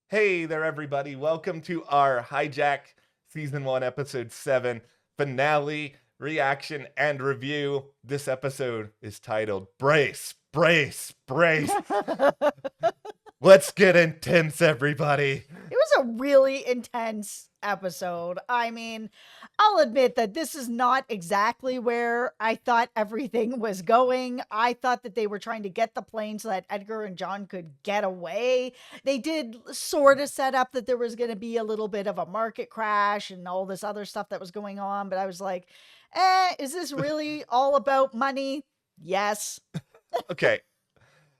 Hey there, everybody. Welcome to our Hijack Season 1, Episode 7 finale, reaction, and review. This episode is titled Brace, Brace, Brace. Let's get intense, everybody. It was a really intense episode. I mean, I'll admit that this is not exactly where I thought everything was going. I thought that they were trying to get the plane so that Edgar and John could get away. They did sort of set up that there was going to be a little bit of a market crash and all this other stuff that was going on. But I was like, is this really all about money? Yes. Okay,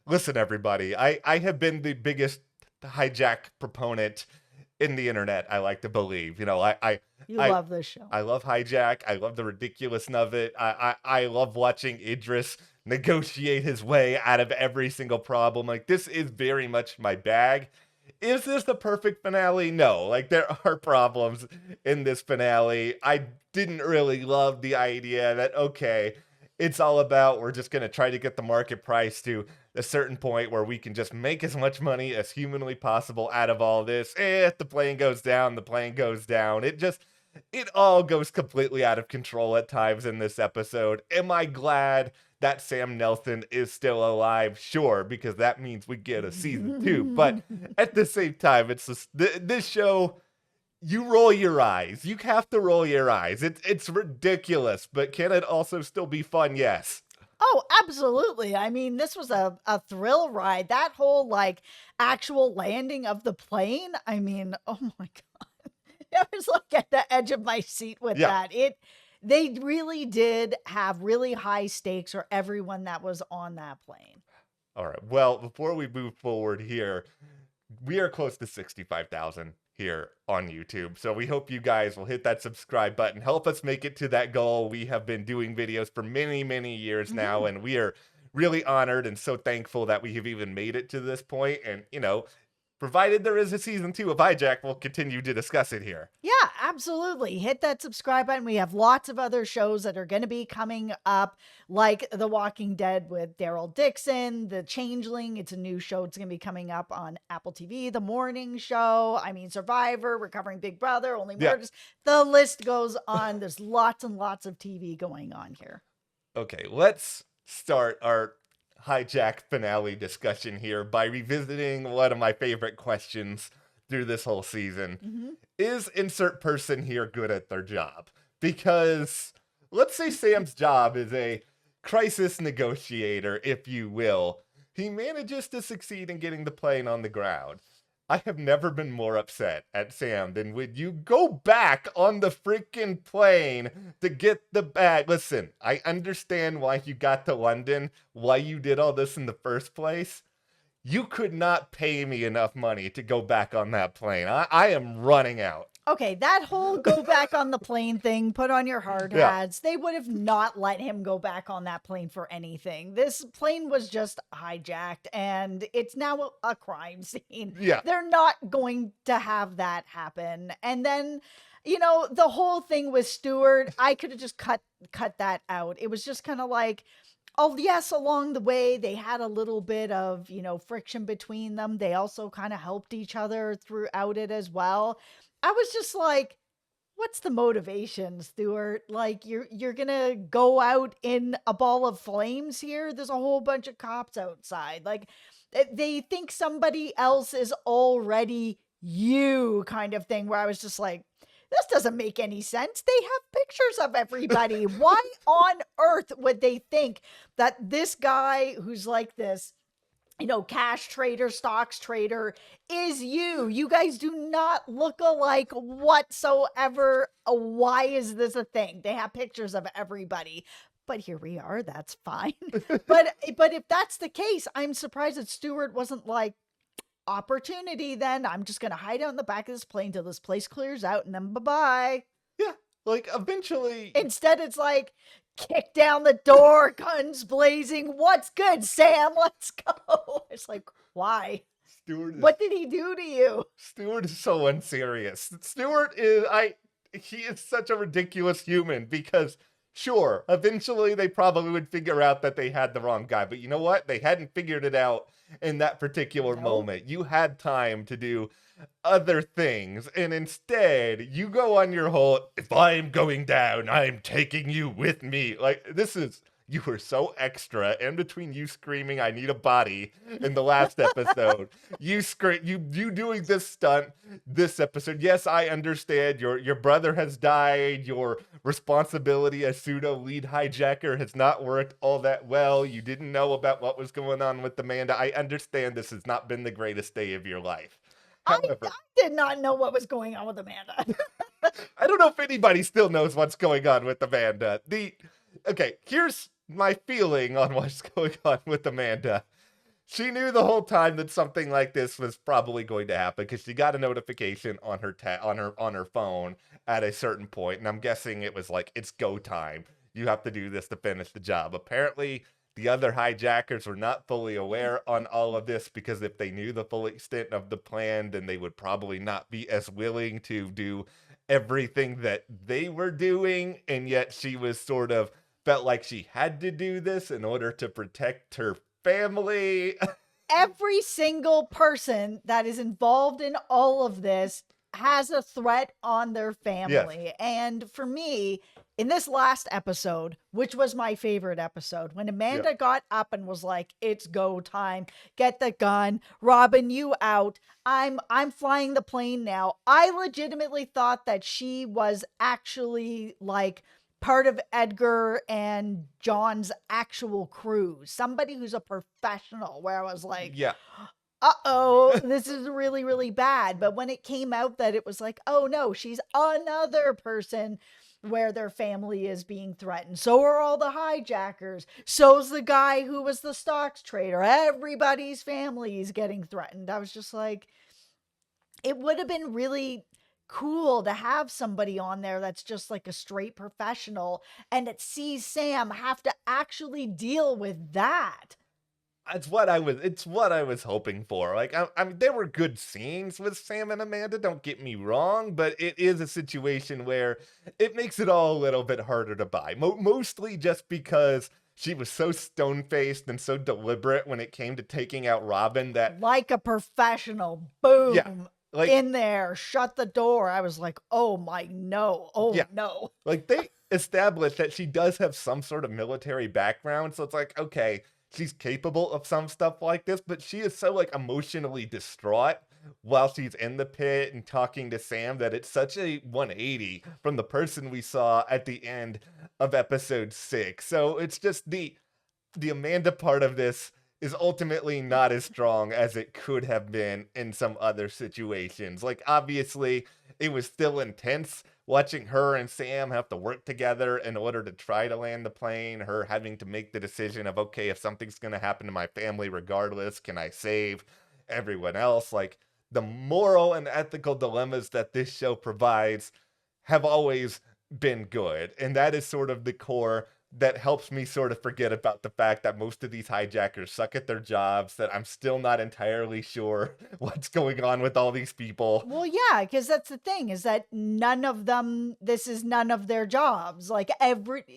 listen, everybody. I have been the biggest hijack proponent in the internet, I like to believe. You I love this show. I love Hijack. I love the ridiculousness of it. I love watching Idris negotiate his way out of every single problem. Like, this is very much my bag. Is this the perfect finale? No. Like, there are problems in this finale. I didn't really love the idea that, okay, it's all about we're just going to try to get the market price to a certain point where we can just make as much money as humanly possible out of all this. If the plane goes down, the plane goes down. It all goes completely out of control at times in this episode. Am I glad that Sam Nelson is still alive? Sure, because that means we get a season 2. But at the same time, it's just, this show, you roll your eyes. You have to roll your eyes. It's ridiculous, but can it also still be fun? Yes. Oh, absolutely. I mean, this was a thrill ride. That whole like actual landing of the plane. I mean, oh my God. I was like at the edge of my seat with Yeah. that. They really did have really high stakes for everyone that was on that plane. All right. Well, before we move forward here, we are close to 65,000 here on YouTube. So we hope you guys will hit that subscribe button. Help us make it to that goal. We have been doing videos for many, many years now, Mhm. and we are really honored and so thankful that we have even made it to this point. And, provided there is a season 2 of Hijack, we'll continue to discuss it here. Yeah, absolutely. Hit that subscribe button. We have lots of other shows that are going to be coming up, like The Walking Dead with Daryl Dixon, The Changeling. It's a new show. It's going to be coming up on Apple TV, The Morning Show. I mean, Survivor. We're covering Big Brother, Only Yeah. Murders. The list goes on. There's lots and lots of TV going on here. Okay, let's start our Hijack finale discussion here by revisiting one of my favorite questions through this whole season. Mm-hmm. Is insert person here good at their job? Because let's say Sam's job is a crisis negotiator, if you will. He manages to succeed in getting the plane on the ground. I have never been more upset at Sam than when you go back on the freaking plane to get the bag. Listen, I understand why you got to London, why you did all this in the first place. You could not pay me enough money to go back on that plane. I am running out. Okay, that whole go back on the plane thing, put on your hard Yeah. hats. They would have not let him go back on that plane for anything. This plane was just hijacked and it's now a crime scene. Yeah. They're not going to have that happen. And then, the whole thing with Stewart, I could have just cut that out. It was just kind of like, oh, yes, along the way, they had a little bit of, friction between them. They also kind of helped each other throughout it as well. I was just like, what's the motivation, Stuart? Like you're gonna go out in a ball of flames here? There's a whole bunch of cops outside. Like they think somebody else is already you kind of thing where I was just like, this doesn't make any sense. They have pictures of everybody. Why on earth would they think that this guy who's like this, cash trader, stocks trader is you? You guys do not look alike whatsoever. Why is this a thing? They have pictures of everybody. But here we are. That's fine. but if that's the case, I'm surprised that Stewart wasn't like, opportunity then. I'm just going to hide out in the back of this plane till this place clears out and then bye-bye. Yeah. Like, eventually. Instead, it's like, kick down the door, guns blazing. What's good, Sam? Let's go. It's like, why? What did he do to you? Stewart is so unserious. He is such a ridiculous human because, sure, eventually they probably would figure out that they had the wrong guy. But you know what? They hadn't figured it out in that particular Nope. moment. You had time to do other things, and instead you go on your whole, if I'm going down, I'm taking you with me. Like, this is, you were so extra. In between you screaming I need a body in the last episode, you doing this stunt this episode. Yes, I understand your brother has died, your responsibility as pseudo lead hijacker has not worked all that well, you didn't know about what was going on with Amanda. I understand this has not been the greatest day of your life. I However, did not know what was going on with Amanda. I don't know if anybody still knows what's going on with Amanda. Okay, here's my feeling on what's going on with Amanda. She knew the whole time that something like this was probably going to happen because she got a notification on her on her phone at a certain point, and I'm guessing it was like, it's go time. You have to do this to finish the job. Apparently, the other hijackers were not fully aware on all of this, because if they knew the full extent of the plan, then they would probably not be as willing to do everything that they were doing, and yet she was sort of felt like she had to do this in order to protect her family. Every single person that is involved in all of this has a threat on their Yes. family. And for me, in this last episode, which was my favorite episode, when Yeah. Amanda got up and was like, "It's go time. Get the gun. Robin, you out. I'm flying the plane now." I legitimately thought that she was actually like part of Edgar and John's actual crew, somebody who's a professional, where I was like, Yeah. uh-oh, this is really, really bad. But when it came out that it was like, oh no, she's another person where their family is being threatened. So are all the hijackers. So's the guy who was the stocks trader. Everybody's family is getting threatened. I was just like, it would have been really cool to have somebody on there that's just like a straight professional and it sees Sam have to actually deal with that. It's what I was hoping for. Like, I mean, there were good scenes with Sam and Amanda, don't get me wrong, but it is a situation where it makes it all a little bit harder to buy. Mostly just because she was so stone-faced and so deliberate when it came to taking out Robin that, Like a professional. yeah, Boom. like, In there. Shut the door. I was like, oh my no. Oh yeah, no. like, they established that she does have some sort of military background, so it's like, okay, she's capable of some stuff like this, but she is so, like, emotionally distraught while she's in the pit and talking to Sam that it's such a 180 from the person we saw at the end of episode 6. So it's just the Amanda part of this is ultimately not as strong as it could have been in some other situations. Like, obviously, it was still intense watching her and Sam have to work together in order to try to land the plane, her having to make the decision of, okay, if something's going to happen to my family regardless, can I save everyone else? Like, the moral and ethical dilemmas that this show provides have always been good. And that is sort of the core that helps me sort of forget about the fact that most of these hijackers suck at their jobs, that I'm still not entirely sure what's going on with all these people. Well, yeah, because that's the thing is that none of them, this is none of their jobs. Like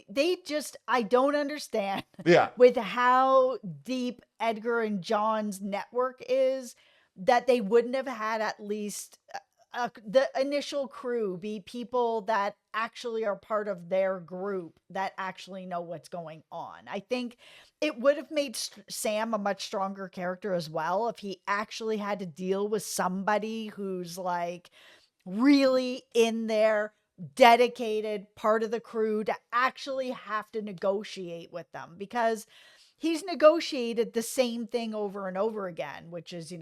they just, I don't understand Yeah. with how deep Edgar and John's network is that they wouldn't have had at least the initial crew be people that actually are part of their group that actually know what's going on. I think it would have made Sam a much stronger character as well if he actually had to deal with somebody who's like really in there, dedicated, part of the crew to actually have to negotiate with them because he's negotiated the same thing over and over again, which is,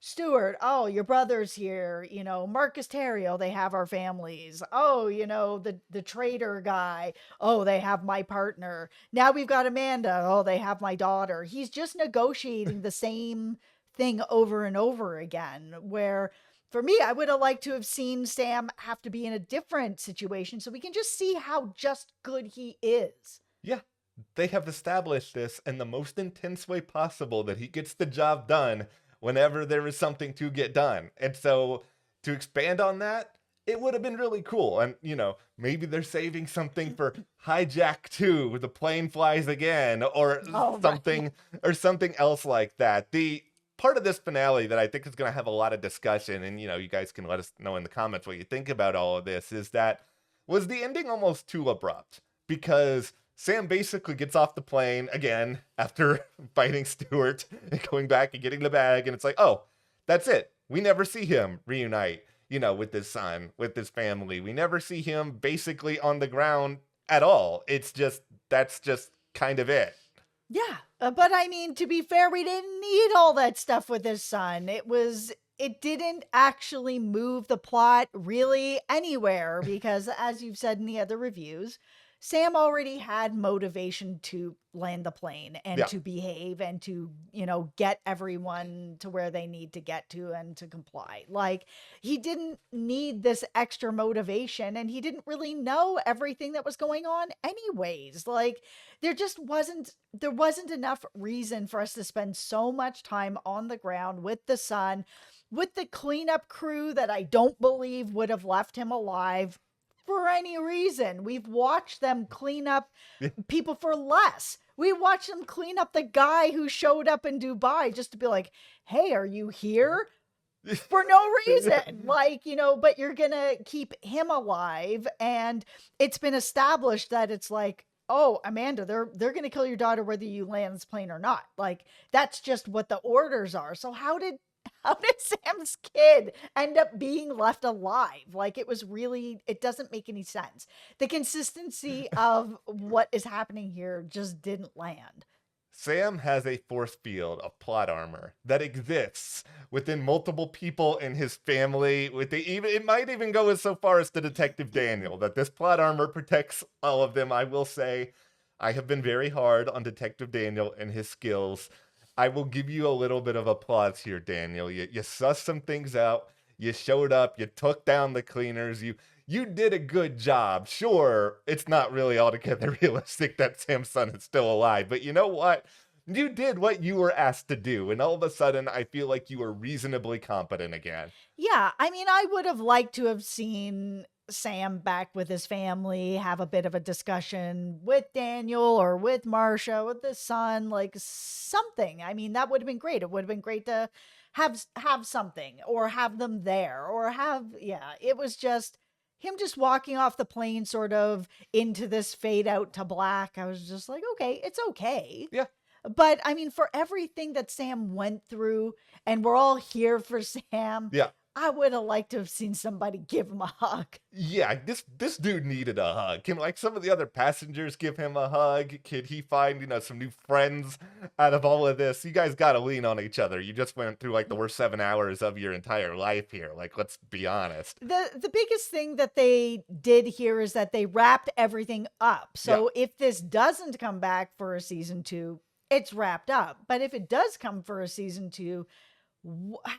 Stuart, oh, your brother's here, Marcus Terrio, they have our families. Oh, the trader guy, oh, they have my partner. Now we've got Amanda, oh, they have my daughter. He's just negotiating the same thing over and over again, where for me, I would have liked to have seen Sam have to be in a different situation so we can just see how just good he is. Yeah. They have established this in the most intense way possible, that he gets the job done whenever there is something to get done. And so, to expand on that, it would have been really cool. And, maybe they're saving something for Hijack 2, where the plane flies again, Oh, right. something else like that. The part of this finale that I think is going to have a lot of discussion, and, you guys can let us know in the comments what you think about all of this, is that was the ending almost too abrupt? Because Sam basically gets off the plane again after fighting Stewart and going back and getting the bag, and it's like, oh, that's it. We never see him reunite, with his son, with his family. We never see him basically on the ground at all. That's just kind of it. Yeah. But I mean, to be fair, we didn't need all that stuff with his son. It didn't actually move the plot really anywhere because, as you've said in the other reviews, Sam already had motivation to land the plane and Yeah. to behave and to, get everyone to where they need to get to and to comply. Like, he didn't need this extra motivation and he didn't really know everything that was going on anyways. Like, there wasn't enough reason for us to spend so much time on the ground with the son, with the cleanup crew that I don't believe would have left him alive for any reason. We've watched them clean up people for less. We watched them clean up the guy who showed up in Dubai just to be like, hey, are you here? For no reason. Like, but you're going to keep him alive. And it's been established that it's like, oh, Amanda, they're going to kill your daughter whether you land this plane or not. Like, that's just what the orders are. So how did Sam's kid end up being left alive? Like, it doesn't make any sense. The consistency of what is happening here just didn't land. Sam has a force field of plot armor that exists within multiple people in his family. It might even go as so far as to Detective Daniel, that this plot armor protects all of them. I will say, I have been very hard on Detective Daniel and his skills. I will give you a little bit of applause here, Daniel. You sussed some things out. You showed up. You took down the cleaners. You did a good job. Sure, it's not really altogether realistic that Sam's son is still alive, but you know what? You did what you were asked to do, and all of a sudden, I feel like you were reasonably competent again. Yeah, I mean, I would have liked to have seen Sam back with his family, have a bit of a discussion with Daniel or with Marsha, with the son, like something. I mean, that would have been great. It would have been great to have something or have them there or it was just him just walking off the plane sort of into this fade out to black. I was just like, okay, it's okay. Yeah. But I mean, for everything that Sam went through, and we're all here for Sam, Yeah. I would have liked to have seen somebody give him a hug. Yeah, this dude needed a hug. Can like some of the other passengers give him a hug? Could he find, some new friends out of all of this? You guys gotta lean on each other. You just went through like the worst 7 hours of your entire life here. Like, let's be honest. The biggest thing that they did here is that they wrapped everything up. Yeah. So if this doesn't come back for a season 2, it's wrapped up. But if it does come for a season 2,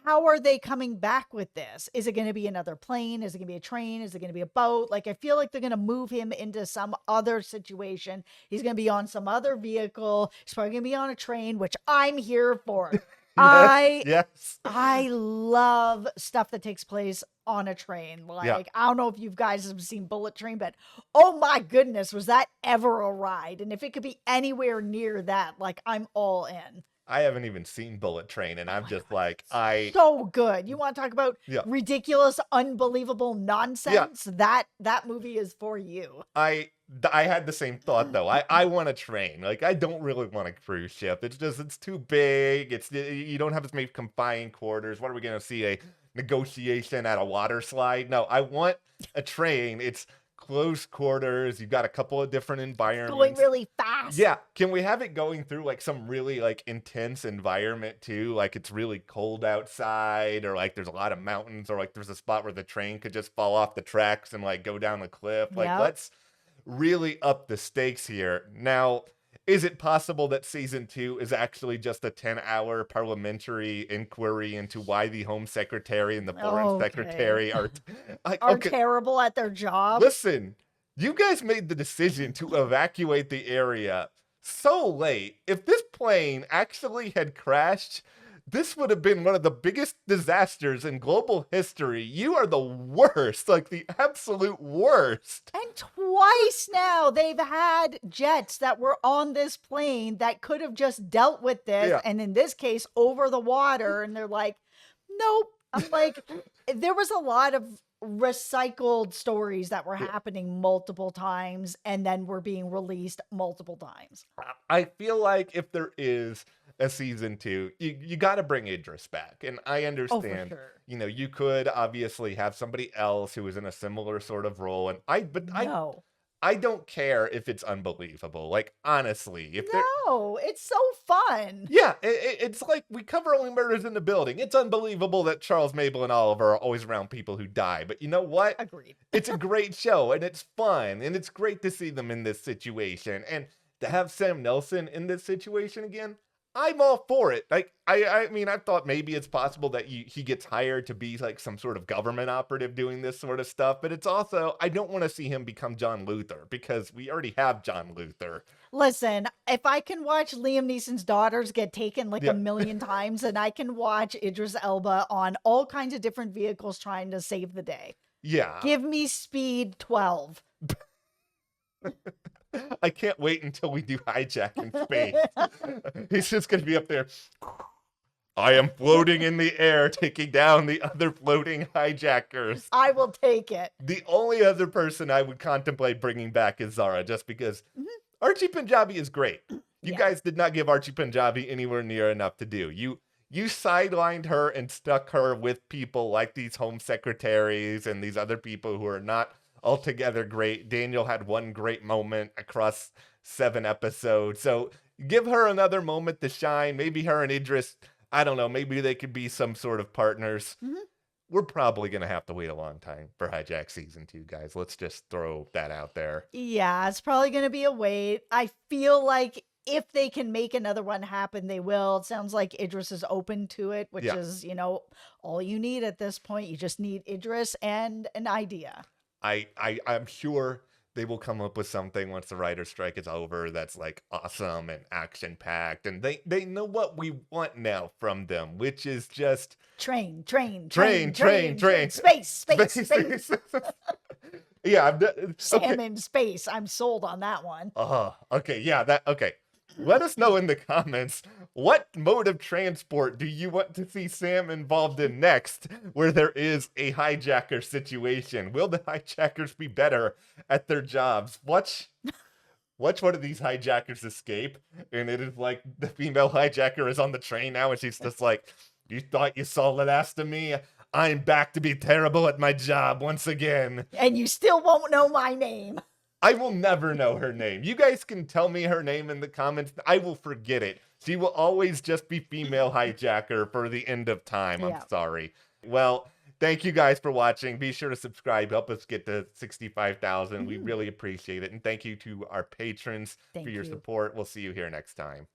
how are they coming back with this? Is it going to be another plane? Is it going to be a train? Is it going to be a boat? Like, I feel like they're going to move him into some other situation. He's going to be on some other vehicle. He's probably going to be on a train, which I'm here for. Yes. I love stuff that takes place on a train. Like, I don't know if you guys have seen Bullet Train, but oh my goodness, was that ever a ride? And if it could be anywhere near that, like, I'm all in. I haven't even seen Bullet Train, and I'm just like, so good. You want to talk about Yeah. ridiculous, unbelievable nonsense? That movie is for you. I had the same thought though. I want a train. Like, I don't really want a cruise ship. It's too big. You don't have as many confined quarters. What are we gonna see? A negotiation at a water slide? No, I want a train. It's close quarters. You've got a couple of different environments. Going really fast. Yeah. Can we have it going through like some really like intense environment too? Like it's really cold outside, or like there's a lot of mountains, or like there's a spot where the train could just fall off the tracks and like go down the cliff. Like, Yep. let's really up the stakes here. Now, is it possible that season 2 is actually just a 10-hour parliamentary inquiry into why the Home Secretary and the Foreign Secretary are terrible at their job? Listen, you guys made the decision to evacuate the area so late. If this plane actually had crashed This would have been one of the biggest disasters in global history. You are the worst, like the absolute worst. And twice now they've had jets that were on this plane that could have just dealt with this. Yeah. And in this case, over the water. And they're like, nope. I'm like, there was a lot of recycled stories that were happening multiple times and then were being released multiple times. I feel like if there is a season 2, you got to bring Idris back. And I Oh, for understand, sure. you could obviously have somebody else who is in a similar sort of role. And No. I don't care if it's unbelievable. Like, honestly, if they're, No, it's so fun. yeah, it's like we cover Only Murders in the Building. It's unbelievable that Charles, Mabel, and Oliver are always around people who die. But you know what? Agreed. It's a great show, and it's fun, and it's great to see them in this situation. And to have Sam Nelson in this situation again, I'm all for it. Like, I mean, I thought maybe it's possible that he gets hired to be like some sort of government operative doing this sort of stuff, but it's also, I don't want to see him become John Luther because we already have John Luther. Listen, if I can watch Liam Neeson's daughters get taken like Yeah. a million times, and I can watch Idris Elba on all kinds of different vehicles trying to save the day. Yeah. Give me Speed 12. I can't wait until we do Hijack in space. He's just going to be up there. I am floating in the air, taking down the other floating hijackers. I will take it. The only other person I would contemplate bringing back is Zara, just because Archie Punjabi is great. You guys did not give Archie Punjabi anywhere near enough to do. You sidelined her and stuck her with people like these home secretaries and these other people who are not altogether great. Daniel had one great moment across 7 episodes. So give her another moment to shine. Maybe her and Idris, I don't know, maybe they could be some sort of partners. We're probably going to have to wait a long time for Hijack season 2, guys. Let's just throw that out there. Yeah, it's probably going to be a wait. I feel like if they can make another one happen, they will. It sounds like Idris is open to it, which is, all you need at this point. You just need Idris and an idea. I'm sure they will come up with something once the writer's strike is over that's like awesome and action packed, and they know what we want now from them, which is just train, space. Yeah, Sam in space. I'm sold on that one. Okay, yeah, okay. Let us know in the comments, what mode of transport do you want to see Sam involved in next, where there is a hijacker situation? Will the hijackers be better at their jobs? Watch one of these hijackers escape, and it is like the female hijacker is on the train now, and she's just like, you thought you saw the last of me? I'm back to be terrible at my job once again. And you still won't know my name. I will never know her name. You guys can tell me her name in the comments. I will forget it. She will always just be female hijacker for the end of time. I'm sorry. Well, thank you guys for watching. Be sure to subscribe. Help us get to 65,000. We really appreciate it. And thank you to our patrons for your support. We'll see you here next time.